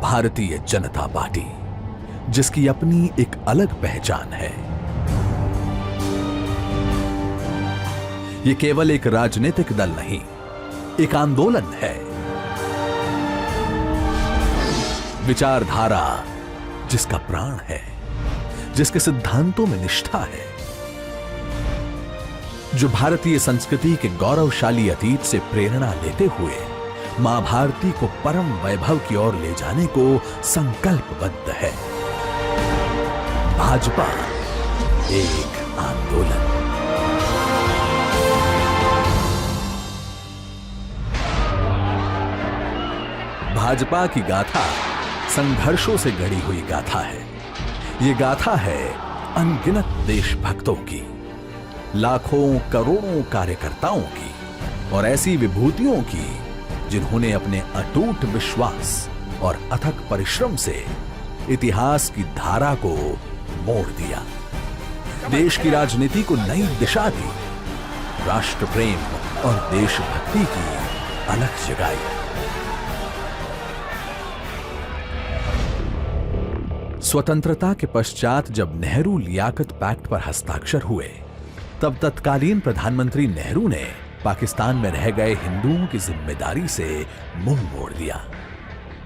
Bharatiya Janata party, जिसकी अपनी एक अलग पहचान है। ये केवल एक राजनीतिक दल नहीं, एक आंदोलन है। विचारधारा जिसका प्राण है, जिसके सिद्धांतों में निष्ठा है, जो भारतीय संस्कृति के गौरवशाली अतीत से प्रेरणा लेते हुए मां भारती को परम वैभव की ओर ले जाने को संकल्पबद्ध है। भाजपा एक आंदोलन। भाजपा की गाथा संघर्षों से गढ़ी हुई गाथा है। ये गाथा है अनगिनत देशभक्तों की, लाखों करोड़ों कार्यकर्ताओं की और ऐसी विभूतियों की जिन्होंने अपने अटूट विश्वास और अथक परिश्रम से इतिहास की धारा को मोड़ दिया, देश की राजनीति को नई दिशा दी, राष्ट्र प्रेम और देशभक्ति की अलख जगाई। स्वतंत्रता के पश्चात जब नेहरू लियाकत पैक्ट पर हस्ताक्षर हुए, तब तत्कालीन प्रधानमंत्री नेहरू ने पाकिस्तान में रह गए हिंदुओं की जिम्मेदारी से मुंह मोड़ दिया।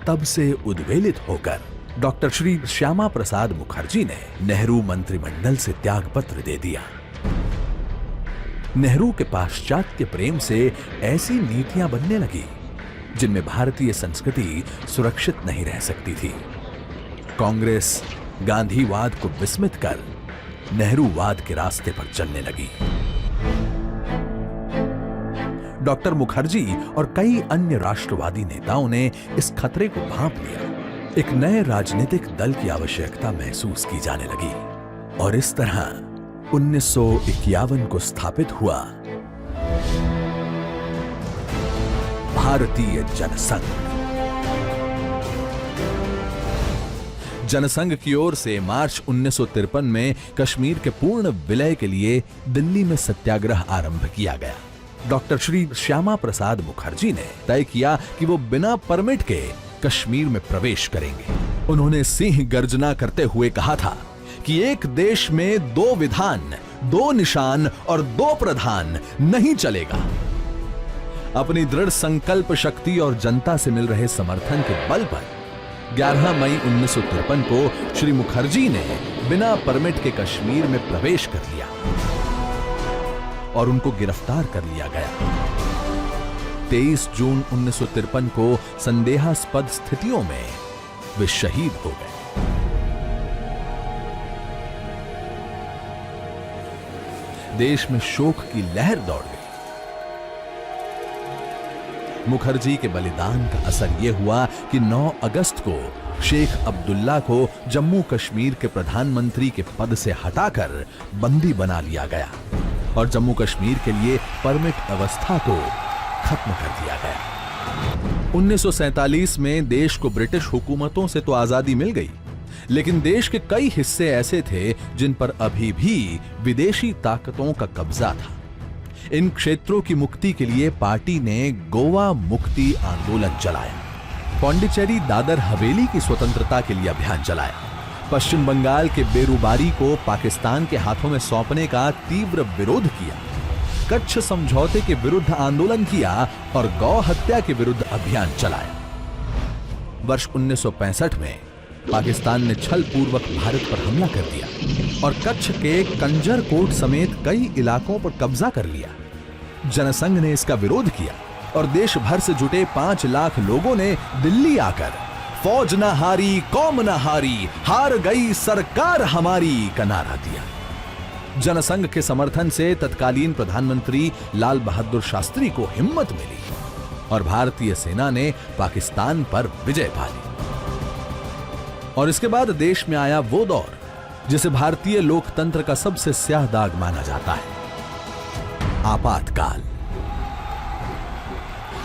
तब से उद्वेलित होकर डॉक्टर श्री श्यामा प्रसाद मुखर्जी ने नेहरू मंत्रिमंडल से त्यागपत्र दे दिया। नेहरू के पाश्चात्य प्रेम से ऐसी नीतियां बनने लगी जिनमें भारतीय संस्कृति सुरक्षित नहीं रह सकती थी। कांग्रेस गांधीवाद को विस्मित कर नेहरूवाद के रास्ते पर चलने लगी। डॉक्टर मुखर्जी और कई अन्य राष्ट्रवादी नेताओं ने इस खतरे को भांप लिया। एक नए राजनीतिक दल की आवश्यकता महसूस की जाने लगी और इस तरह 1951 को स्थापित हुआ भारतीय जनसंघ। जनसंघ की ओर से मार्च 1953 में कश्मीर के पूर्ण विलय के लिए दिल्ली में सत्याग्रह आरंभ किया गया। डॉक्टर श्री श्यामा प्रसाद मुखर्जी ने तय किया कि वो बिना परमिट के कश्मीर में प्रवेश करेंगे। उन्होंने सिंह गर्जना करते हुए कहा था कि एक देश में दो विधान, दो निशान और दो प्रधान नहीं चलेगा। अपनी दृढ़ संकल्प शक्ति और जनता से मिल रहे समर्थन के बल पर 11 मई 1953 को श्री मुखर्जी ने बिना परमिट के कश्मीर में प्रवेश कर लिया और उनको गिरफ्तार कर लिया गया। 23 जून 1953 को संदेहास्पद स्थितियों में वे शहीद हो गए। देश में शोक की लहर दौड़ गई। मुखर्जी के बलिदान का असर यह हुआ कि 9 अगस्त को शेख अब्दुल्ला को जम्मू कश्मीर के प्रधानमंत्री के पद से हटाकर बंदी बना लिया गया और जम्मू कश्मीर के लिए परमिट अवस्था को खत्म कर दिया गया। 1947 में देश को ब्रिटिश हुकूमतों से तो आजादी मिल गई, लेकिन देश के कई हिस्से ऐसे थे जिन पर अभी भी विदेशी ताकतों का कब्जा था। इन क्षेत्रों की मुक्ति के लिए पार्टी ने गोवा मुक्ति आंदोलन चलाया, पौंडीचेरी दादर हवेली की स्वतंत्रता के लिए अभियान चलाया, पश्चिम बंगाल के बेरुबारी को पाकिस्तान के हाथों में सौंपने का तीव्र विरोध किया, कच्छ समझौते के विरुद्ध आंदोलन किया और गौ हत्या के विरुद्ध अभियान चलाया। वर्ष 1965 में पाकिस्तान ने छल पूर्वक भारत पर हमला कर दिया और कच्छ के कंजर कोट समेत कई इलाकों पर कब्जा कर लिया। जनसंघ ने इसका विरोध किया और देश भर से जुटे 5 लाख लोगों ने दिल्ली आकर फौज न हारी, कौम न हारी, हार गई सरकार हमारी का नारा दिया। जनसंघ के समर्थन से तत्कालीन प्रधानमंत्री लाल बहादुर शास्त्री को हिम्मत मिली और भारतीय सेना ने पाकिस्तान पर विजय पा ली। और इसके बाद देश में आया वो दौर जिसे भारतीय लोकतंत्र का सबसे स्याह दाग माना जाता है, आपातकाल।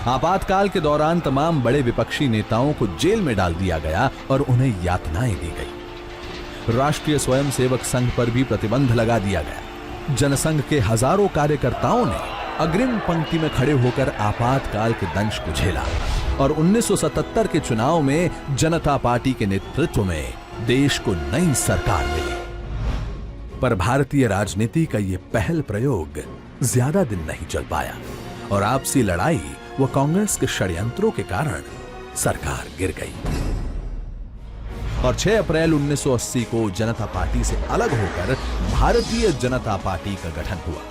आपातकाल के दौरान तमाम बड़े विपक्षी नेताओं को जेल में डाल दिया गया और उन्हें यातनाएं दी गई। राष्ट्रीय स्वयंसेवक संघ पर भी प्रतिबंध लगा दिया गया। जनसंघ के हजारों कार्यकर्ताओं ने अग्रिम पंक्ति में खड़े होकर आपातकाल के दंश को झेला। और 1977 के चुनाव में जनता पार्टी के नेतृत्व में देश को नई सरकार मिली। पर भारतीय राजनीति का यह पहल प्रयोग ज्यादा दिन नहीं चल पाया और आपसी लड़ाई व कांग्रेस के षड्यंत्रों के कारण सरकार गिर गई और 6 अप्रैल 1980 को जनता पार्टी से अलग होकर भारतीय जनता पार्टी का गठन हुआ।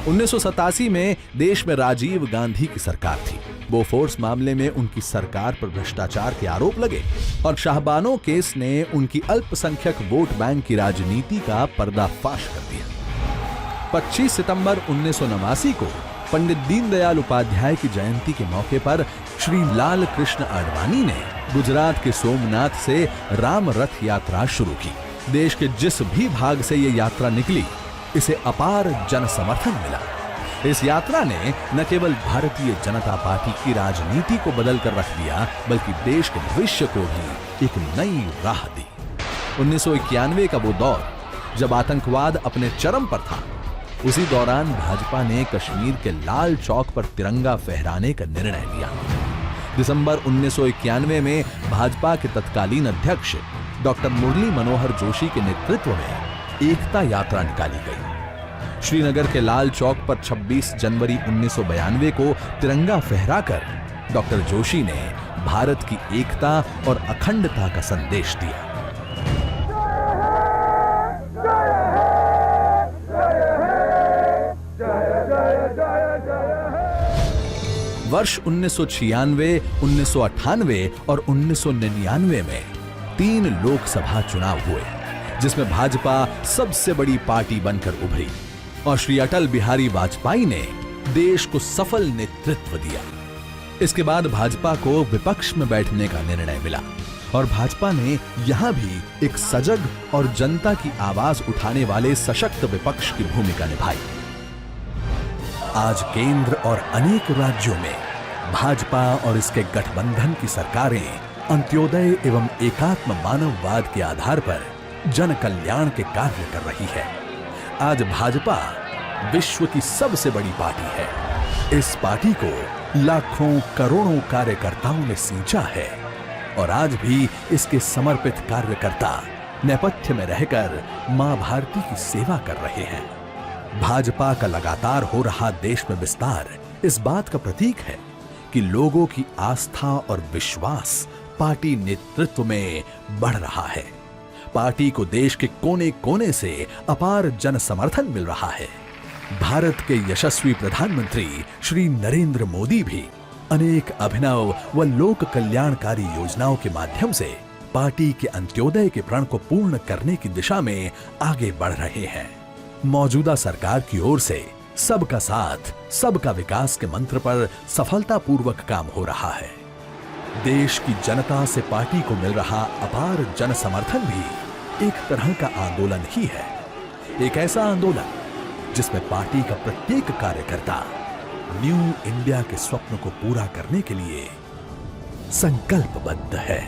1987 में देश में राजीव गांधी की सरकार थी। बोफोर्स मामले में उनकी सरकार पर भ्रष्टाचार के आरोप लगे और शाहबानो केस ने उनकी अल्पसंख्यक वोट बैंक की राजनीति का पर्दाफाश कर दिया। 25 सितंबर 1989 को पंडित दीनदयाल उपाध्याय की जयंती के मौके पर श्री लाल कृष्ण आडवाणी ने गुजरात के सोमनाथ से राम रथ यात्रा शुरू की। देश के जिस भी भाग से यह यात्रा निकली, इसे अपार जन समर्थन मिला। इस यात्रा ने न केवल भारतीय जनता पार्टी की राजनीति को बदल कर रख दिया, बल्कि देश के भविष्य को भी एक नई राह दी। 1991 का वो दौर जब आतंकवाद अपने चरम पर था, उसी दौरान भाजपा ने कश्मीर के लाल चौक पर तिरंगा फहराने का निर्णय लिया। दिसंबर 1991 में भाजपा के तत्कालीन अध्यक्ष डॉक्टर मुरली मनोहर जोशी के नेतृत्व में एकता यात्रा निकाली गई। श्रीनगर के लाल चौक पर 26 जनवरी 1992 को तिरंगा फहराकर डॉक्टर जोशी ने भारत की एकता और अखंडता का संदेश दिया। वर्ष 1996, 1998 और 1999 में 3 लोकसभा चुनाव हुए, जिसमें भाजपा सबसे बड़ी पार्टी बनकर उभरी और श्री अटल बिहारी वाजपेयी ने देश को सफल नेतृत्व दिया। इसके बाद भाजपा को विपक्ष में बैठने का निर्णय मिला और भाजपा ने यहां भी एक सजग और जनता की आवाज उठाने वाले सशक्त विपक्ष की भूमिका निभाई। आज केंद्र और अनेक राज्यों में भाजपा और इसके गठबंधन की सरकारें अंत्योदय एवं एकात्म मानववाद के आधार पर जन कल्याण के कार्य कर रही है। आज भाजपा विश्व की सबसे बड़ी पार्टी है। इस पार्टी को लाखों करोड़ों कार्यकर्ताओं ने सींचा है और आज भी इसके समर्पित कार्यकर्ता नेपथ्य में रहकर मां भारती की सेवा कर रहे हैं। भाजपा का लगातार हो रहा देश में विस्तार इस बात का प्रतीक है कि लोगों की आस्था और विश्वास पार्टी नेतृत्व में बढ़ रहा है। पार्टी को देश के कोने कोने से अपार जन समर्थन मिल रहा है। भारत के यशस्वी प्रधानमंत्री श्री नरेंद्र मोदी भी अनेक अभिनव व लोक कल्याणकारी योजनाओं के माध्यम से पार्टी के अंत्योदय के प्रण को पूर्ण करने की दिशा में आगे बढ़ रहे हैं। मौजूदा सरकार की ओर से सबका साथ, सबका विकास के मंत्र पर सफलतापूर्वक काम हो रहा है। देश की जनता से पार्टी को मिल रहा अपार जन समर्थन भी एक तरह का आंदोलन ही है। एक ऐसा आंदोलन जिसमें पार्टी का प्रत्येक कार्यकर्ता न्यू इंडिया के स्वप्न को पूरा करने के लिए संकल्पबद्ध है।